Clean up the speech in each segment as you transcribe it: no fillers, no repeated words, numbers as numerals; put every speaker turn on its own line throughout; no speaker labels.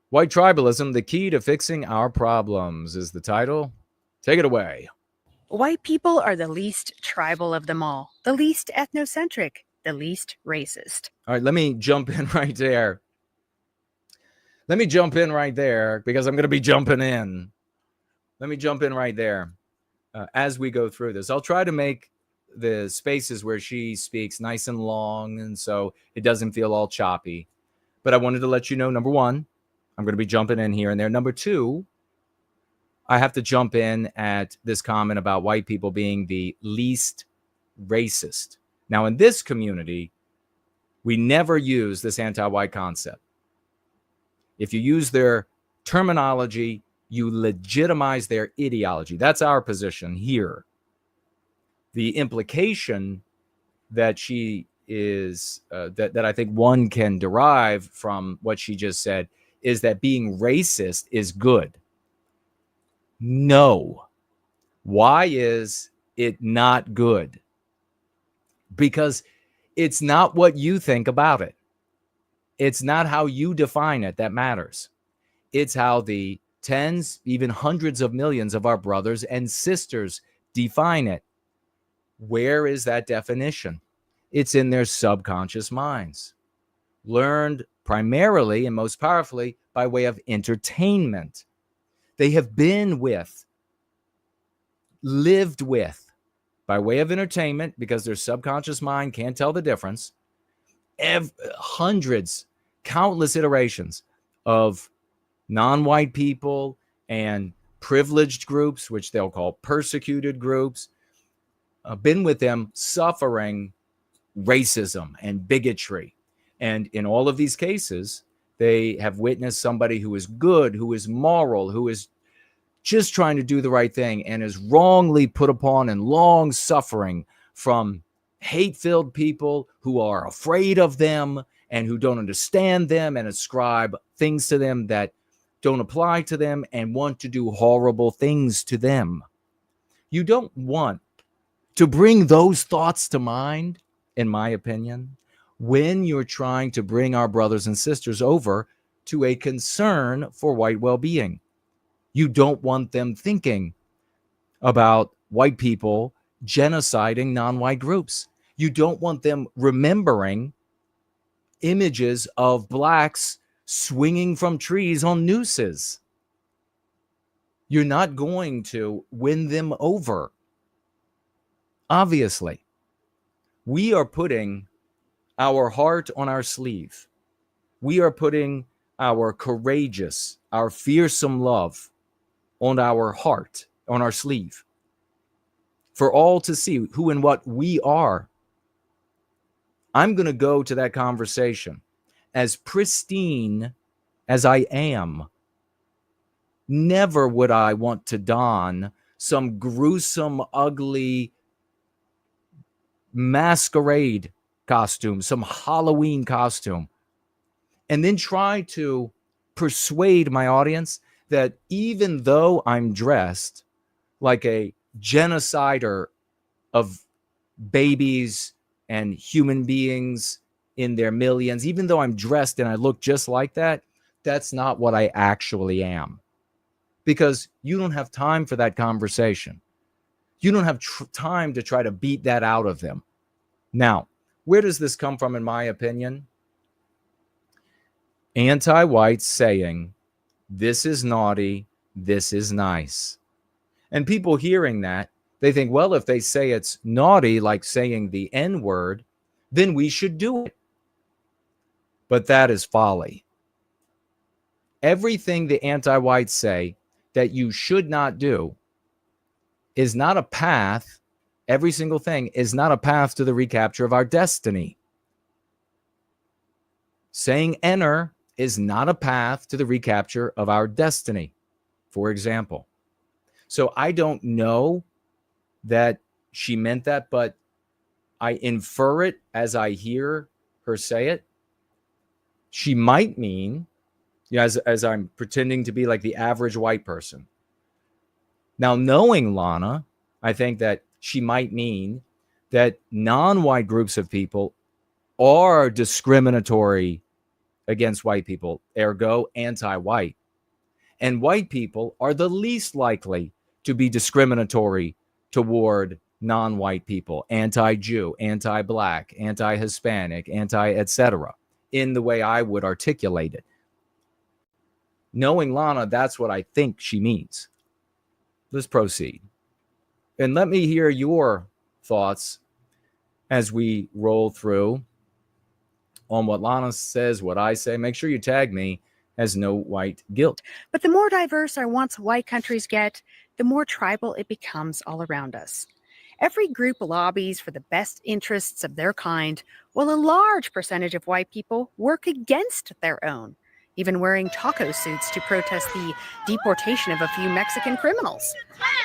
White Tribalism, the Key to Fixing Our Problems is the title. Take it away.
White people are the least tribal of them all, the least ethnocentric, the least racist.
All right, let me jump in right there. Let me jump in right there because I'm going to be jumping in. Let me jump in right there as we go through this. I'll try to make the spaces where she speaks nice and long, and so it doesn't feel all choppy. But I wanted to let you know, number one, I'm going to be jumping in here and there. Number two, I have to jump in at this comment about white people being the least racist. Now, in this community, we never use this anti-white concept. If you use their terminology, you legitimize their ideology. That's our position here. The implication that she is, that I think one can derive from what she just said is that being racist is good. No. Why is it not good? Because it's not what you think about it. It's not how you define it that matters. It's how the tens, even hundreds of millions of our brothers and sisters define it. Where is that definition? It's in their subconscious minds, learned primarily and most powerfully by way of entertainment. They have been with, lived with, by way of entertainment, because their subconscious mind can't tell the difference, hundreds, countless iterations of non-white people and privileged groups, which they'll call persecuted groups, been with them suffering racism and bigotry. And in all of these cases, they have witnessed somebody who is good, who is moral, who is just trying to do the right thing and is wrongly put upon and long suffering from hate-filled people who are afraid of them and who don't understand them and ascribe things to them that don't apply to them and want to do horrible things to them. You don't want to bring those thoughts to mind, in my opinion, when you're trying to bring our brothers and sisters over to a concern for white well-being. You don't want them thinking about white people genociding non-white groups. You don't want them remembering images of blacks swinging from trees on nooses. You're not going to win them over. Obviously, we are putting our heart on our sleeve. We are putting our courageous, our fearsome love on our heart, on our sleeve, for all to see who and what we are. I'm going to go to that conversation as pristine as I am. Never would I want to don some gruesome, ugly masquerade costume, some Halloween costume, and then try to persuade my audience that even though I'm dressed like a genocider of babies and human beings in their millions, even though I'm dressed and I look just like that, that's not what I actually am. Because you don't have time for that conversation. You don't have time to try to beat that out of them. Now, where does this come from, in my opinion? Anti-whites saying, this is naughty, this is nice. And people hearing that, they think, well, if they say it's naughty, like saying the N-word, then we should do it. But that is folly. Everything the anti-whites say that you should not do is not a path. Every single thing is not a path to the recapture of our destiny. Saying enter is not a path to the recapture of our destiny, for example. So I don't know that she meant that, but I infer it as I hear her say it. She might mean, as I'm pretending to be like the average white person. Now, knowing Lana, I think that she might mean that non-white groups of people are discriminatory against white people, ergo anti-white. And white people are the least likely to be discriminatory toward non-white people, anti-Jew, anti-black, anti-Hispanic, anti-etc., in the way I would articulate it. Knowing Lana, that's what I think she means. Let's proceed. And let me hear your thoughts as we roll through on what Lana says, what I say. Make sure you tag me as No White Guilt.
But the more diverse our once white countries get, the more tribal it becomes all around us. Every group lobbies for the best interests of their kind, while a large percentage of white people work against their own, even wearing taco suits to protest the deportation of a few Mexican criminals.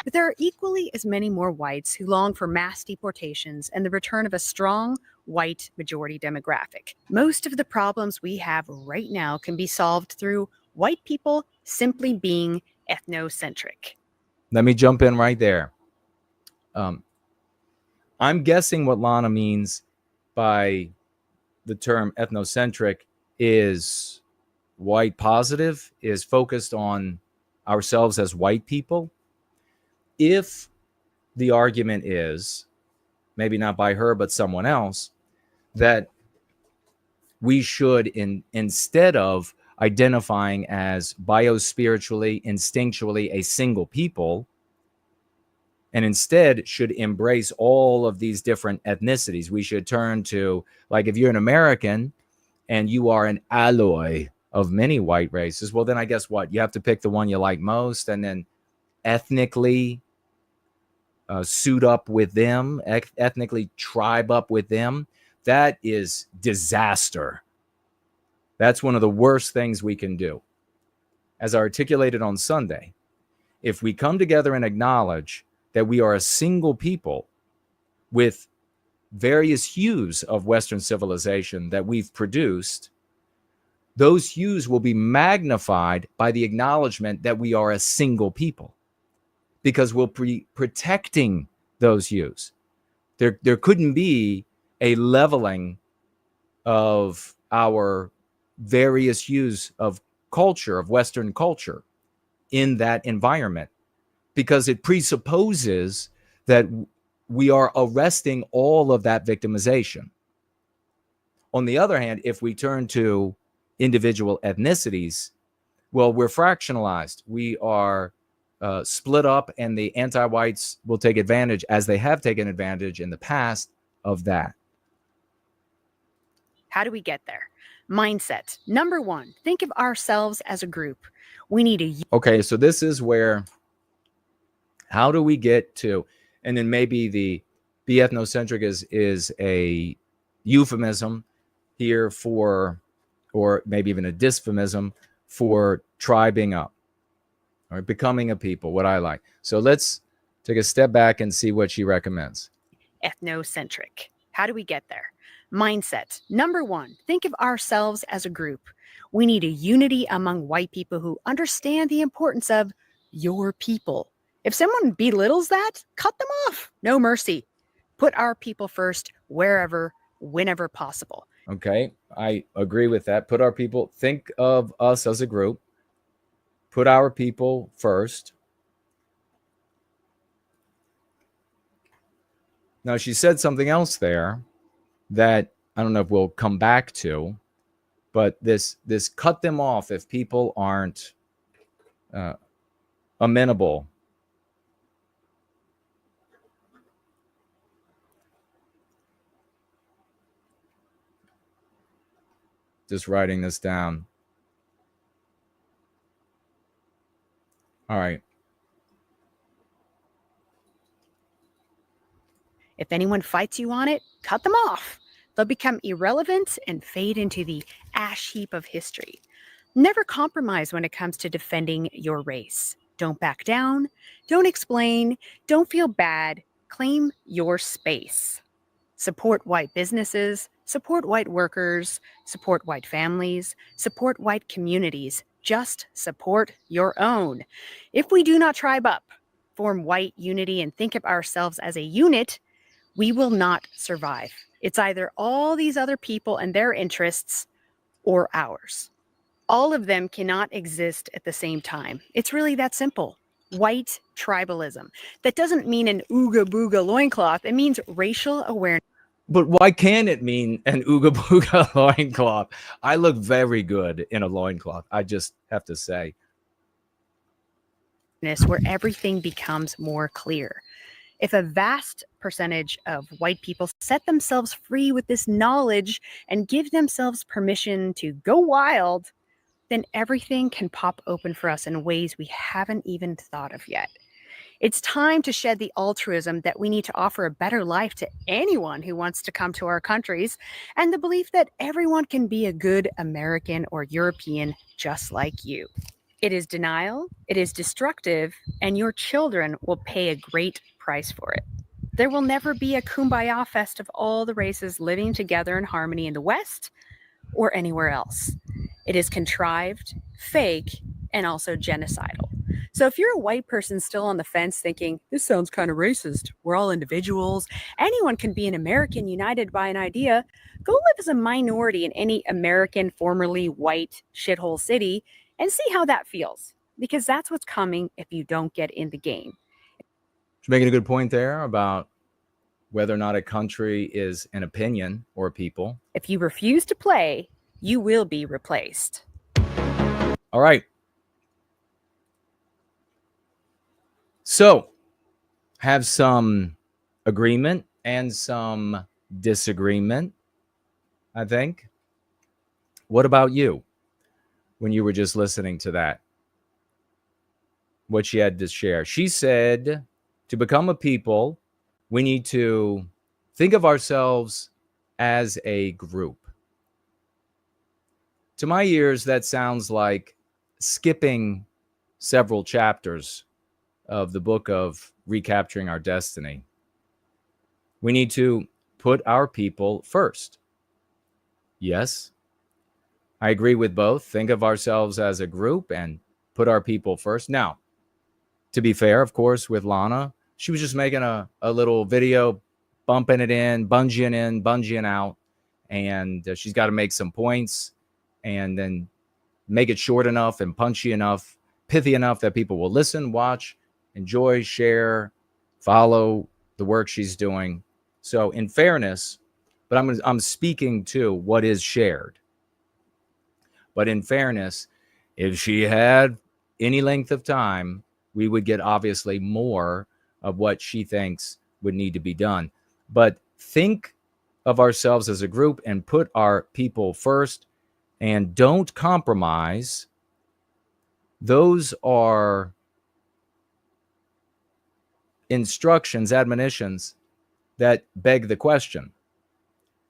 But there are equally as many more whites who long for mass deportations and the return of a strong white majority demographic. Most of the problems we have right now can be solved through white people simply being ethnocentric.
Let me jump in right there. I'm guessing what Lana means by the term ethnocentric is white positive, is focused on ourselves as white people. If the argument is, maybe not by her, but someone else, that we should, instead of identifying as biospiritually, instinctually a single people, and instead should embrace all of these different ethnicities. We should turn to, like, if you're an American and you are an alloy of many white races, well, then I guess what? You have to pick the one you like most and then ethnically suit up with them, ethnically tribe up with them. That is disaster. That's one of the worst things we can do. As articulated on Sunday, if we come together and acknowledge that we are a single people with various hues of Western civilization that we've produced, those hues will be magnified by the acknowledgement that we are a single people, because we'll be protecting those hues. There couldn't be a leveling of our various hues of culture, of Western culture, in that environment, because it presupposes that we are arresting all of that victimization. On the other hand, if we turn to individual ethnicities, well, we're fractionalized. We are split up, and the anti-whites will take advantage, as they have taken advantage in the past, of that.
How do we get there? Mindset. Number one, think of ourselves as a group. We need a...
Okay, so this is where, how do we get to, and then maybe the be ethnocentric is a euphemism here for, or maybe even a dysphemism for tribing up, or becoming a people, what I like. So let's take a step back and see what she recommends.
Ethnocentric. How do we get there? Mindset. Number one, think of ourselves as a group. We need a unity among white people who understand the importance of your people. If someone belittles that, cut them off. No mercy. Put our people first, wherever, whenever possible.
Okay, I agree with that. Put our people, think of us as a group. Put our people first. Now, she said something else there that I don't know if we'll come back to, but this cut them off if people aren't amenable. Just writing this down. All right.
If anyone fights you on it, cut them off. They'll become irrelevant and fade into the ash heap of history. Never compromise when it comes to defending your race. Don't back down. Don't explain. Don't feel bad. Claim your space. Support white businesses. Support white workers. Support white families. Support white communities. Just support your own. If we do not tribe up, form white unity, and think of ourselves as a unit, we will not survive. It's either all these other people and their interests, or ours. All of them cannot exist at the same time. It's really that simple. White tribalism. That doesn't mean an ooga booga loincloth. It means racial awareness.
But why can't it mean an ooga booga loincloth? I look very good in a loincloth, I just have to say.
Where everything becomes more clear. If a vast percentage of white people set themselves free with this knowledge and give themselves permission to go wild, then everything can pop open for us in ways we haven't even thought of yet. It's time to shed the altruism that we need to offer a better life to anyone who wants to come to our countries, and the belief that everyone can be a good American or European just like you. It is denial, it is destructive, and your children will pay a great price for it. There will never be a kumbaya fest of all the races living together in harmony in the West or anywhere else. It is contrived, fake, and also genocidal. So if you're a white person still on the fence thinking, this sounds kind of racist, we're all individuals, anyone can be an American united by an idea, go live as a minority in any American formerly white shithole city and see how that feels. Because that's what's coming if you don't get in the game.
You're making a good point there about whether or not a country is an opinion or a people.
If you refuse to play, you will be replaced.
All right. So, have some agreement and some disagreement, I think. What about you when you were just listening to that? What she had to share. She said, to become a people, we need to think of ourselves as a group. To my ears, that sounds like skipping several chapters of the book of Recapturing Our Destiny. We need to put our people first. Yes, I agree with both. Think of ourselves as a group and put our people first. Now, to be fair, of course, with Lana, she was just making a little video, bumping it in, bungeeing out, and she's got to make some points and then make it short enough and punchy enough, pithy enough that people will listen, watch, enjoy, share, follow the work she's doing. So in fairness, but I'm speaking to what is shared. But in fairness, if she had any length of time, we would get obviously more of what she thinks would need to be done. But think of ourselves as a group and put our people first and don't compromise. Those are instructions, admonitions that beg the question.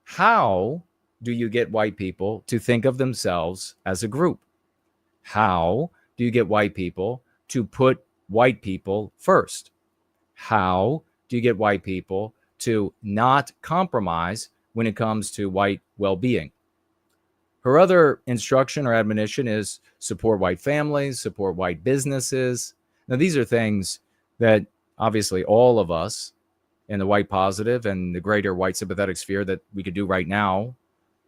How do you get white people to think of themselves as a group? How do you get white people to put white people first? How do you get white people to not compromise when it comes to white well-being? Her other instruction or admonition is support white families, support white businesses. Now, these are things that obviously all of us in the white positive and the greater white sympathetic sphere that we could do right now,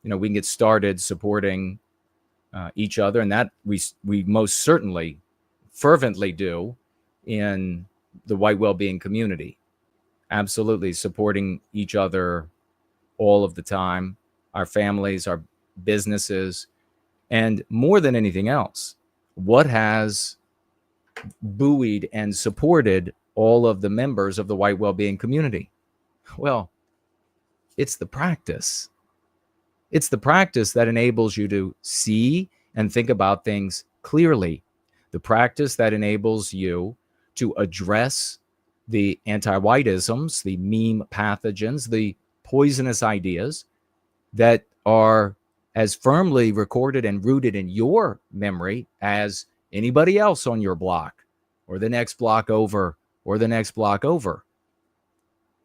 we can get started supporting each other, and that we most certainly fervently do in the white well-being community. Absolutely supporting each other all of the time, our families, our businesses, and more than anything else, what has buoyed and supported all of the members of the white well-being community? Well, it's the practice. It's the practice that enables you to see and think about things clearly. The practice that enables you to address the anti-whiteisms, the meme pathogens, the poisonous ideas that are as firmly recorded and rooted in your memory as anybody else on your block or the next block over or the next block over.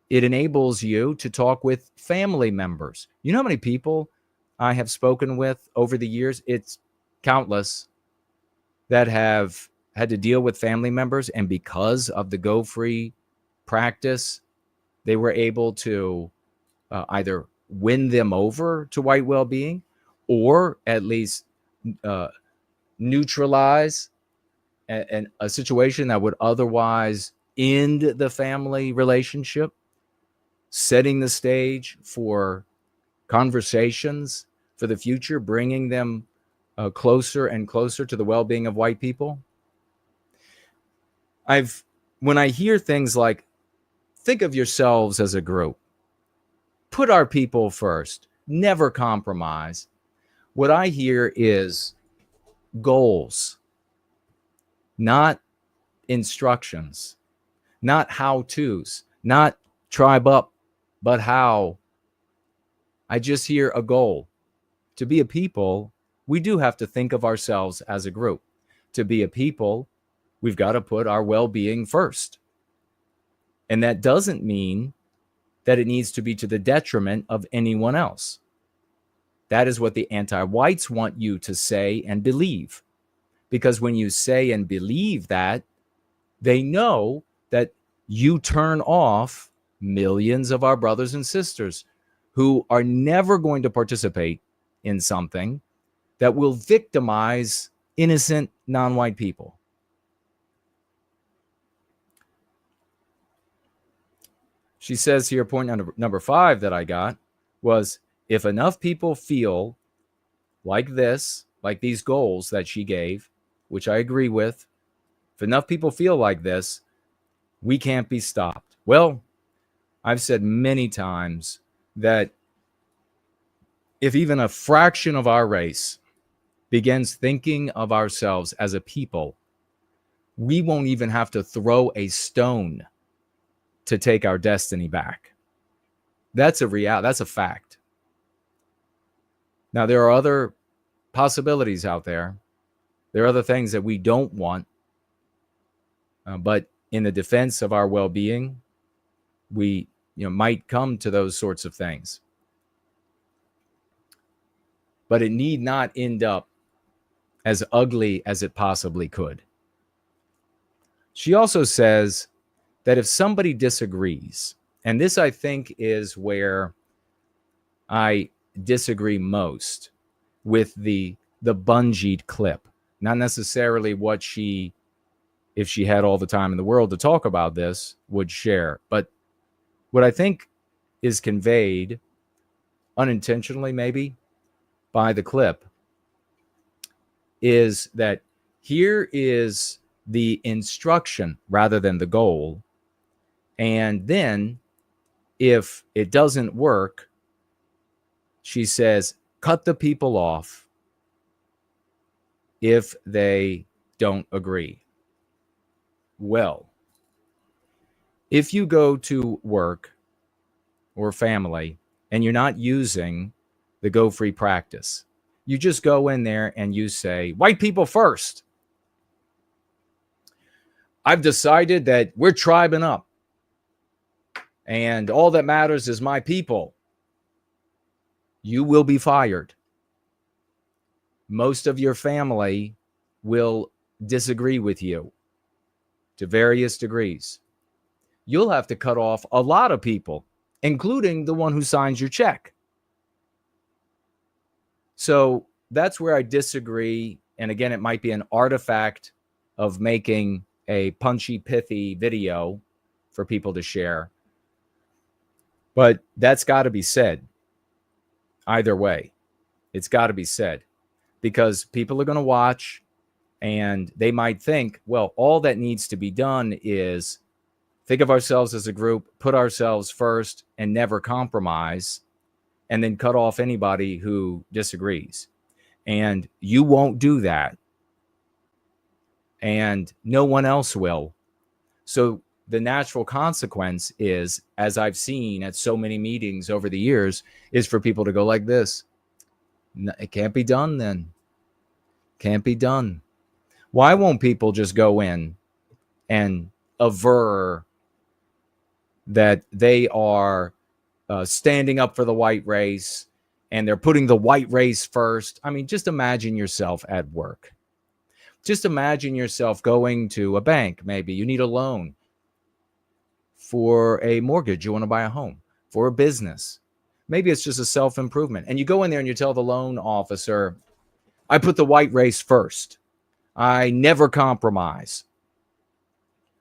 It enables you to talk with family members. You know how many people I have spoken with over the years? It's countless, that have had to deal with family members, and because of the Go Free practice, they were able to either win them over to white well-being or at least neutralize a situation that would otherwise end the family relationship, setting the stage for conversations for the future, bringing them closer and closer to the well-being of white people. When I hear things like, think of yourselves as a group, put our people first, never compromise, what I hear is goals, not instructions, not how-tos, not tribe up, but how. I just hear a goal. To be a people, we do have to think of ourselves as a group. To be a people, we've got to put our well-being first. And that doesn't mean that it needs to be to the detriment of anyone else. That is what the anti-whites want you to say and believe. Because when you say and believe that, they know that you turn off millions of our brothers and sisters who are never going to participate in something that will victimize innocent non-white people. She says here, point number 5 that I got was, if enough people feel like this, like these goals that she gave, which I agree with, if enough people feel like this, we can't be stopped. Well, I've said many times that if even a fraction of our race begins thinking of ourselves as a people, we won't even have to throw a stone to take our destiny back. That's a reality. That's a fact. Now, there are other possibilities out there. There are other things that we don't want. But in the defense of our well-being, we might come to those sorts of things. But it need not end up as ugly as it possibly could. She also says that if somebody disagrees, and this I think is where I disagree most with the bungeed clip, not necessarily what she, if she had all the time in the world to talk about this, would share, but what I think is conveyed unintentionally maybe by the clip is that here is the instruction rather than the goal. And then if it doesn't work, she says, cut the people off if they don't agree. Well, if you go to work or family and you're not using the Go Free practice, you just go in there and you say, white people first. I've decided that we're tribing up and all that matters is my people. You will be fired. Most of your family will disagree with you to various degrees. You'll have to cut off a lot of people, including the one who signs your check. So that's where I disagree. And again, it might be an artifact of making a punchy, pithy video for people to share. But that's got to be said. Either way, it's got to be said, because people are going to watch and they might think, well, all that needs to be done is think of ourselves as a group, put ourselves first and never compromise, and then cut off anybody who disagrees. And you won't do that. And no one else will. So the natural consequence is, as I've seen at so many meetings over the years, is for people to go like this. It can't be done then. Can't be done. Why won't people just go in and aver that they are standing up for the white race and they're putting the white race first? I mean, just imagine yourself at work. Just imagine yourself going to a bank. Maybe you need a loan for a mortgage. You want to buy a home, for a business. Maybe it's just a self-improvement. And you go in there and you tell the loan officer, I put the white race first. I never compromise.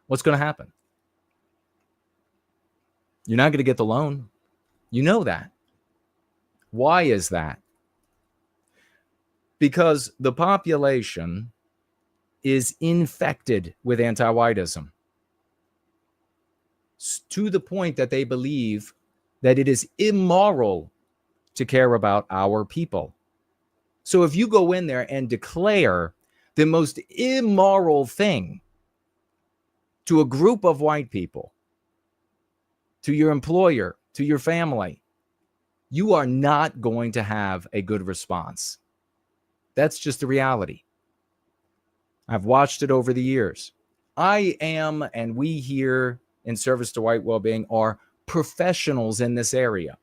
What's going to happen? You're not going to get the loan. You know that. Why is that? Because the population is infected with anti-whiteism to the point that they believe that it is immoral to care about our people. So if you go in there and declare the most immoral thing to a group of white people, to your employer, to your family, you are not going to have a good response. That's just the reality. I've watched it over the years. I am, and we here in Service to White Wellbeing are professionals in this area.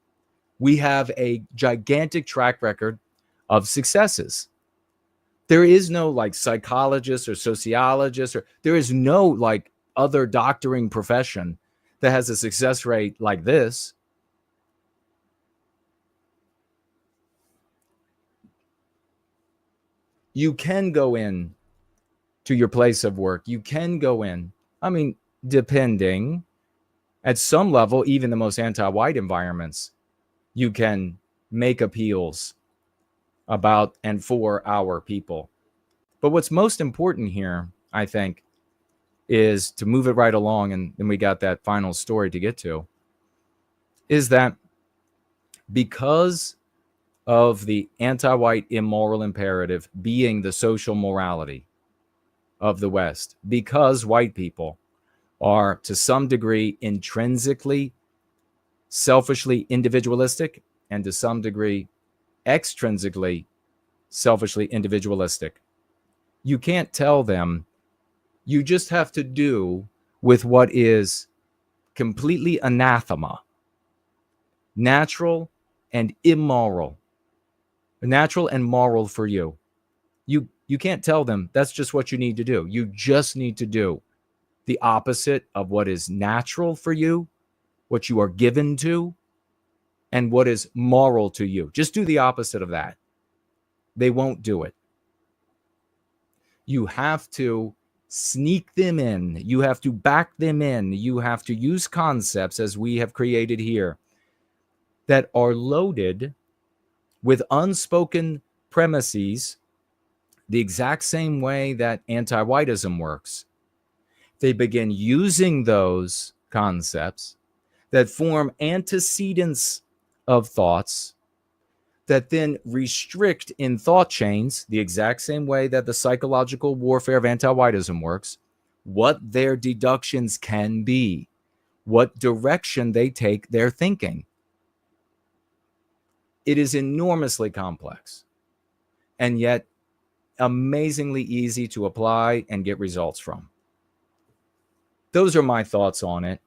We have a gigantic track record of successes. There is no like psychologist or sociologist, or there is no like other doctoring profession that has a success rate like this. You can go in to your place of work. You can go in. I mean, depending at some level, even the most anti-white environments, you can make appeals about and for our people. But what's most important here, I think, is to move it right along, and then we got that final story to get to, is that because of the anti-white immoral imperative being the social morality of the West, because white people are to some degree intrinsically selfishly individualistic and to some degree extrinsically selfishly individualistic, you can't tell them you just have to do with what is completely anathema, natural and immoral, natural and moral for you. You can't tell them that's just what you need to do. You just need to do the opposite of what is natural for you, what you are given to, and what is moral to you. Just do the opposite of that. They won't do it. You have to sneak them in. You have to back them in. You have to use concepts, as we have created here, that are loaded with unspoken premises, the exact same way that anti-whiteism works. They begin using those concepts that form antecedents of thoughts that then restrict in thought chains, the exact same way that the psychological warfare of anti-whiteism works, what their deductions can be, what direction they take their thinking. It is enormously complex, and yet amazingly easy to apply and get results from. Those are my thoughts on it.